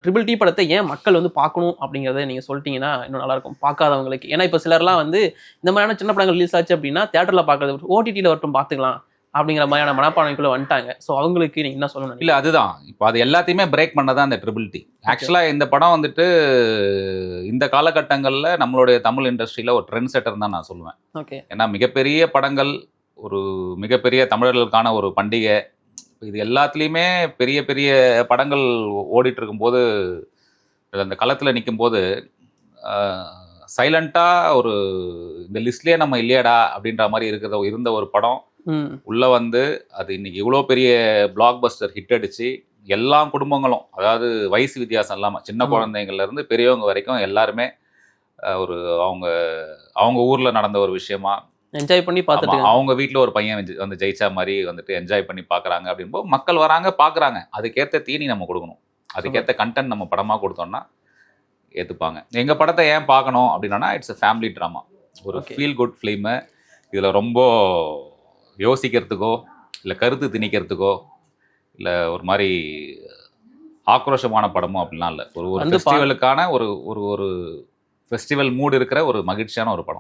Triple D படத்தை ஏன் மக்கள் வந்து பார்க்கணும் அப்படிங்கிறத நீங்க சொல்லிட்டீங்கன்னா இன்னும் நல்லா இருக்கும் பார்க்காதவங்களுக்கு. ஏன்னா இப்ப சிலர்லாம் வந்து இந்த மாதிரியான சின்ன படங்கள் ரிலீஸ் ஆச்சு அப்படின்னா தியேட்டர்ல பார்க்கறது ஓடிடியில் வரட்டும் பார்த்துக்கலாம் அப்படிங்கிற மாதிரியான மனப்பான்மைக்குள்ள வந்துட்டாங்க. ஸோ அவங்களுக்கு நீங்க என்ன சொல்லணும்? இல்லை, அதுதான் இப்போ அது எல்லாத்தையுமே பிரேக் பண்ணதான் அந்த ட்ரிபிள் டி. ஆக்சுவலாக இந்த படம் வந்துட்டு இந்த காலகட்டங்களில் நம்மளுடைய தமிழ் இண்டஸ்ட்ரியில் ஒரு ட்ரெண்ட் செட்டர் தான் நான் சொல்லுவேன். ஓகே. ஏன்னா மிகப்பெரிய படங்கள், ஒரு மிகப்பெரிய தமிழர்களுக்கான ஒரு பண்டிகை, இது எல்லாத்துலேயுமே பெரிய பெரிய படங்கள் ஓடிட்டு இருக்கும்போது அந்த களத்தில் நிற்கும்போது சைலண்ட்டாக ஒரு இந்த லிஸ்ட்லேயே நம்ம இல்லையாடா அப்படின்ற மாதிரி இருந்த ஒரு படம் உள்ளே வந்து அது இன்னைக்கு இவ்வளோ பெரிய பிளாக் பஸ்டர் ஹிட் அடிச்சு எல்லா குடும்பங்களும், அதாவது வயசு வித்தியாசம் இல்லாமல் சின்ன குழந்தைங்கள்லேருந்து பெரியவங்க வரைக்கும் எல்லாருமே ஒரு அவங்க அவங்க ஊரில் நடந்த ஒரு விஷயமா என்ஜாய் பண்ணி பார்த்துட்டு அவங்க வீட்டில் ஒரு பையன் வந்து ஜெயிச்சா மாதிரி வந்துட்டு என்ஜாய் பண்ணி பார்க்குறாங்க அப்படின்போது மக்கள் வராங்க பார்க்குறாங்க. அதுக்கேற்ற தீனி நம்ம கொடுக்கணும், அதுக்கேற்ற கண்டென்ட் நம்ம படமாக கொடுத்தோம்னா ஏற்றுப்பாங்க. எங்கள் படத்தை ஏன் பார்க்கணும் அப்படின்னா இட்ஸ் அ ஃபேமிலி ட்ராமா, ஒரு ஃபீல் குட் ஃபிலிமு. இதில் ரொம்ப யோசிக்கிறதுக்கோ இல்லை கருத்து திணிக்கிறதுக்கோ இல்லை ஒரு மாதிரி ஆக்ரோஷமான படமோ அப்படிலாம் இல்லை. ஒரு ஃபெஸ்டிவலுக்கான ஒரு ஒரு ஃபெஸ்டிவல் மூடு இருக்கிற ஒரு மகிழ்ச்சியான ஒரு படம்.